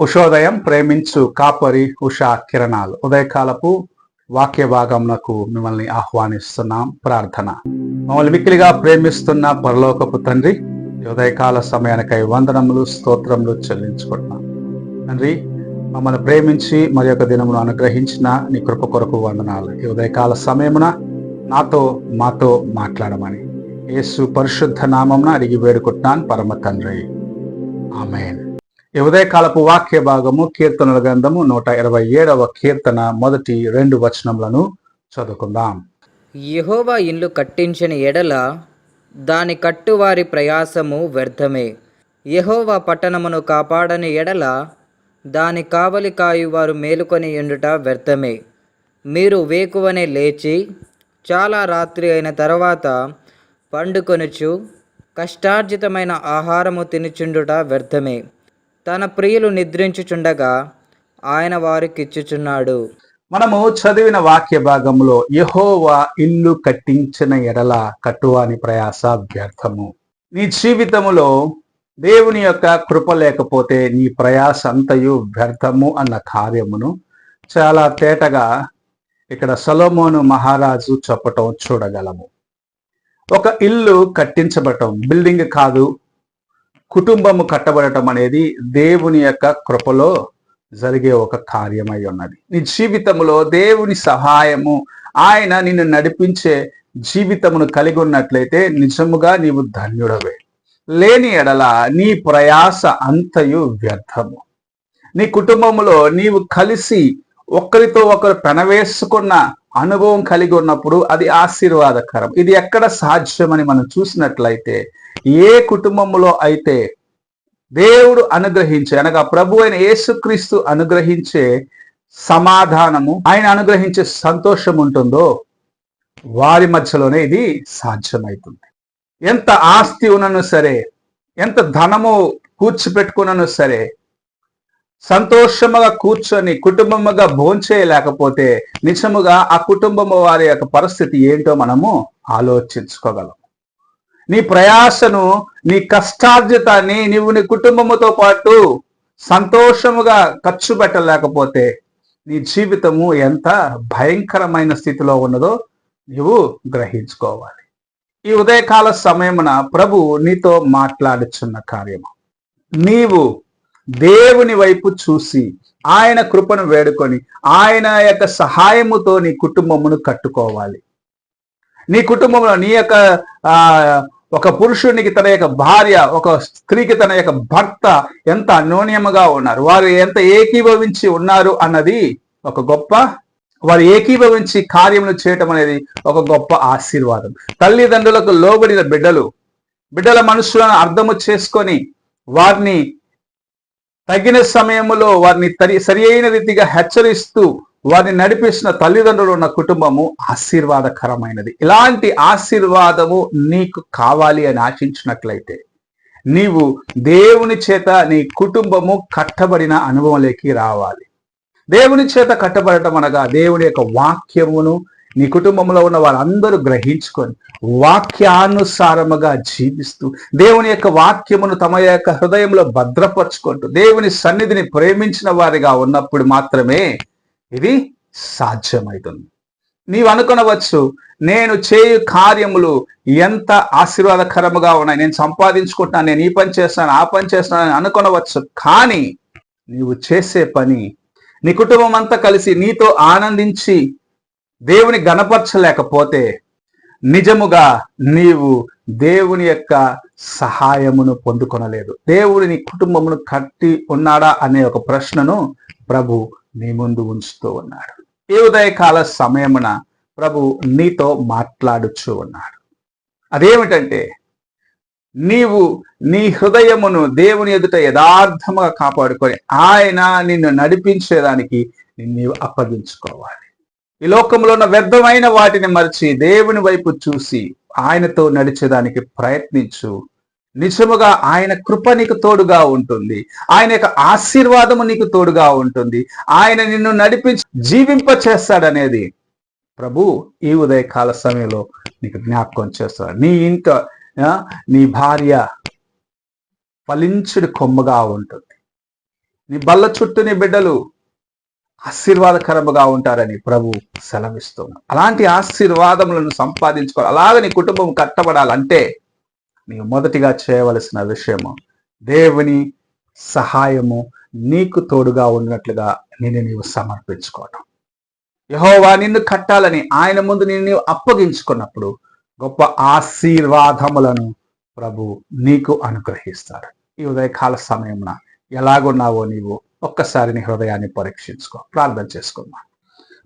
ఉషోదయం ప్రేమించు కాపరి ఉషా కిరణాలు ఉదయకాలపు వాక్య భాగంకు మిమ్మల్ని ఆహ్వానిస్తున్నాం. ప్రార్థన. మమ్మల్ని మిక్కిలిగా ప్రేమిస్తున్న పరలోకపు తండ్రి, ఉదయకాల సమయానికై వందనములు స్తోత్రములు చెల్లించుకుంటున్నాం. తండ్రి, మమ్మల్ని ప్రేమించి మరి యొక్క దినమును అనుగ్రహించిన నీ కృప కొరకు వందనాలు. ఈ ఉదయకాల సమయమున మాతో మాట్లాడమని యేసు పరిశుద్ధ నామమున అడిగి వేడుకుంటున్నాను పరమ తండ్రి, ఆమేన్. ఈ ఉదయకాలపు వాక్య భాగము కీర్తనల గ్రంథము 127వ కీర్తన మొదటి 2 వచనములను చదువుకుందాం. యెహోవా ఇల్లు కట్టించిన ఎడల దాని కట్టువారి ప్రయాసము వ్యర్థమే. యెహోవా పట్టణమును కాపాడని ఎడల దాని కావలి కాయువారు మేలుకొని ఎండుట వ్యర్థమే. మీరు వేకువనే లేచి చాలా రాత్రి అయిన తర్వాత పండుకొనుచు కష్టార్జితమైన ఆహారము తినుచుండుట వ్యర్థమే. తన ప్రియులు నిద్రించుచుండగా ఆయన వారికిచ్చుచున్నాడు. మనము చదివిన వాక్య భాగంలో యెహోవా ఇల్లు కట్టించిన ఎడల కట్టువాని ప్రయాస వ్యర్థము. నీ జీవితములో దేవుని యొక్క కృప లేకపోతే నీ ప్రయాస అంతయు వ్యర్థము అన్న కార్యమును చాలా తేటగా ఇక్కడ సొలొమోను మహారాజు చెప్పటం చూడగలము. ఒక ఇల్లు కట్టించబడటం, బిల్డింగ్ కాదు, కుటుంబము కట్టబడటం అనేది దేవుని యొక్క కృపలో జరిగే ఒక కార్యమై ఉన్నది. నీ జీవితంలో దేవుని సహాయము, ఆయన నిన్ను నడిపించే జీవితమును కలిగి ఉన్నట్లయితే నిజముగా నీవు ధన్యుడవే. లేని ఎడల నీ ప్రయాస అంతయు వ్యర్థము. నీ కుటుంబములో నీవు కలిసి ఒకరితో ఒకరు పెనవేసుకున్న అనుభవం కలిగి ఉన్నప్పుడు అది ఆశీర్వాదకరం. ఇది ఎక్కడ సాధ్యమని మనం చూసినట్లయితే, ఏ కుటుంబంలో అయితే దేవుడు అనుగ్రహించే, అనగా ప్రభు అయిన యేసుక్రీస్తు అనుగ్రహించే సమాధానము, ఆయన అనుగ్రహించే సంతోషం ఉంటుందో వారి మధ్యలోనే ఇది సాధ్యమవుతుంది. ఎంత ఆస్తి ఉన్నను సరే, ఎంత ధనము కూర్చిపెట్టుకున్నను సరే, సంతోషముగా కూర్చొని కుటుంబముగా భోంచేయలేకపోతే నిజముగా ఆ కుటుంబము వారి యొక్క పరిస్థితి ఏంటో మనము ఆలోచించుకోగలం. నీ ప్రయాసను, నీ కష్టార్జితాన్ని నీవు నీ కుటుంబముతో పాటు సంతోషముగా ఖర్చు పెట్టలేకపోతే నీ జీవితము ఎంత భయంకరమైన స్థితిలో ఉన్నదో నీవు గ్రహించుకోవాలి. ఈ ఉదయకాల సమయమున ప్రభు నీతో మాట్లాడుచున్న కార్యము, నీవు దేవుని వైపు చూసి ఆయన కృపను వేడుకొని ఆయన యొక్క సహాయముతో నీ కుటుంబమును కట్టుకోవాలి. నీ కుటుంబంలో నీ యొక్క ఒక పురుషునికి తన యొక్క భార్య, ఒక స్త్రీకి తన యొక్క భర్త ఎంత అన్యోన్యముగా ఉన్నారు, వారు ఎంత ఏకీభవించి ఉన్నారు అన్నది ఒక గొప్ప, వారు ఏకీభవించి కార్యములు చేయటం అనేది ఒక గొప్ప ఆశీర్వాదం. తల్లిదండ్రులకు లోబడిన బిడ్డల మనసులను అర్థము చేసుకొని వారిని తగిన సమయంలో వారిని సరి అయిన రీతిగా హెచ్చరిస్తూ వారిని నడిపిస్తున్న తల్లిదండ్రులు ఉన్న కుటుంబము ఆశీర్వాదకరమైనది. ఇలాంటి ఆశీర్వాదము నీకు కావాలి అని ఆశించినట్లయితే నీవు దేవుని చేత నీ కుటుంబము కట్టబడిన అనుభవంలోకి రావాలి. దేవుని చేత కట్టబడటం అనగా దేవుని యొక్క వాక్యమును నీ కుటుంబంలో ఉన్న వారందరూ గ్రహించుకొని వాక్యానుసారముగా జీవిస్తూ దేవుని యొక్క వాక్యమును తమ యొక్క హృదయంలో భద్రపరుచుకుంటూ దేవుని సన్నిధిని ప్రేమించిన వారిగా ఉన్నప్పుడు మాత్రమే ఇది సాధ్యమవుతుంది. నీవు అనుకొనవచ్చు, నేను చేయు కార్యములు ఎంత ఆశీర్వాదకరముగా ఉన్నాయి, నేను సంపాదించుకుంటున్నాను, నేను ఈ పని చేస్తున్నాను, ఆ పని చేస్తున్నాను అనుకొనవచ్చు. కానీ నీవు చేసే పని నీ కుటుంబం అంతా కలిసి నీతో ఆనందించి దేవుని గణపరచలేకపోతే నిజముగా నీవు దేవుని యొక్క సహాయమును పొందుకొనలేదు. దేవుడు నీ కుటుంబమును కట్టి ఉన్నాడా అనే ఒక ప్రశ్నను ప్రభు నీ ముందు ఉంచుతూ ఉన్నాడు. ఈ ఉదయకాల సమయమున ప్రభు నీతో మాట్లాడుచూ ఉన్నాడు. అదేమిటంటే, నీవు నీ హృదయమును దేవుని ఎదుట యథార్థముగా కాపాడుకొని ఆయన నిన్ను నడిపించేదానికి నీవు అప్పగించుకోవాలి. ఈ లోకంలో ఉన్న వ్యర్థమైన వాటిని మరిచి దేవుని వైపు చూసి ఆయనతో నడిచేదానికి ప్రయత్నించు. నిజముగా ఆయన కృప నీకు తోడుగా ఉంటుంది, ఆయన యొక్క ఆశీర్వాదము నీకు తోడుగా ఉంటుంది, ఆయన నిన్ను నడిపించి జీవింప చేస్తాడనేది ప్రభు ఈ ఉదయకాల సమయంలో నీకు జ్ఞాపకం చేస్తాడు. నీ ఇంట నీ భార్య ఫలించుడు కొమ్మగా ఉంటుంది, నీ బల్ల చుట్టూ నీ బిడ్డలు ఆశీర్వాదకరముగా ఉంటారని ప్రభు సెలవిస్తున్నాడు. అలాంటి ఆశీర్వాదములను సంపాదించుకోవాలి. అలాగ నీ కుటుంబం కట్టబడాలంటే నీవు మొదటిగా చేయవలసిన విషయము దేవుని సహాయము నీకు తోడుగా ఉన్నట్లుగా నీవు సమర్పించుకోవడం. యెహోవా నిన్ను కట్టాలని ఆయన ముందు నిన్ను అప్పగించుకున్నప్పుడు గొప్ప ఆశీర్వాదములను ప్రభు నీకు అనుగ్రహిస్తాడు. ఈ ఉదయకాల సమయమున ఎలాగున్నావో నీవు ఒక్కసారి నీ హృదయాన్ని పరీక్షించుకో. ప్రార్థన చేసుకుందాం.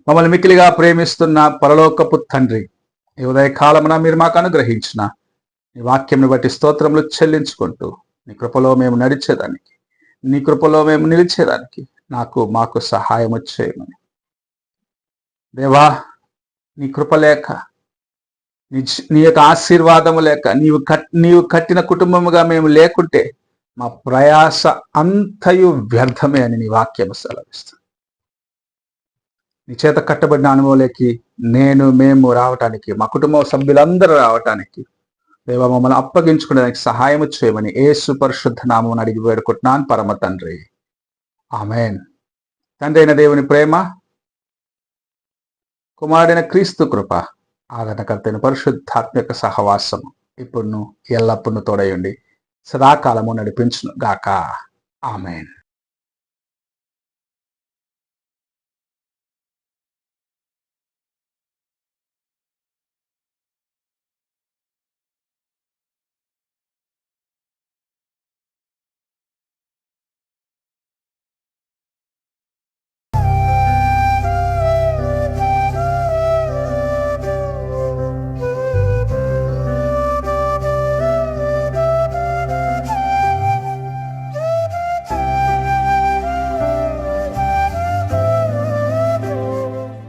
మమ్మల్ని మిక్కిలిగా ప్రేమిస్తున్న పరలోకపు తండ్రి, ఈ ఉదయకాలమున మీరు మాకు అనుగ్రహించిన నీ వాక్యంని బట్టి స్తోత్రములు చెల్లించుకుంటూ నీ కృపలో మేము నడిచేదానికి, నీ కృపలో మేము నిలిచేదానికి మాకు సహాయం చేయమని దేవా, నీ కృప లేక నీ యొక్క ఆశీర్వాదము లేక నీవు కట్టిన కుటుంబముగా మేము లేకుంటే మా ప్రయాస అంతయు వ్యర్థమే అని నీ వాక్యం సెలవిస్తుంది. నీ చేత కట్టబడిన అనుభవంలోకి మేము రావటానికి, మా కుటుంబ సభ్యులందరూ రావటానికి దేవా మమ్మల్ని అప్పగించుకునేదానికి సహాయం చేయమని యేసు పరిశుద్ధ నామమున అడిగి వేడుకుంటున్నాను పరమ తండ్రి. ఆమేన్. తండ్రి అయిన దేవుని ప్రేమ, కుమారుడైన క్రీస్తు కృప, ఆదరణకర్తైన పరిశుద్ధాత్మిక సహవాసం ఇప్పుడు ఎల్లప్పుడూ తోడయుండి సదాకాలము నడిపించును గాక. ఆమేన్.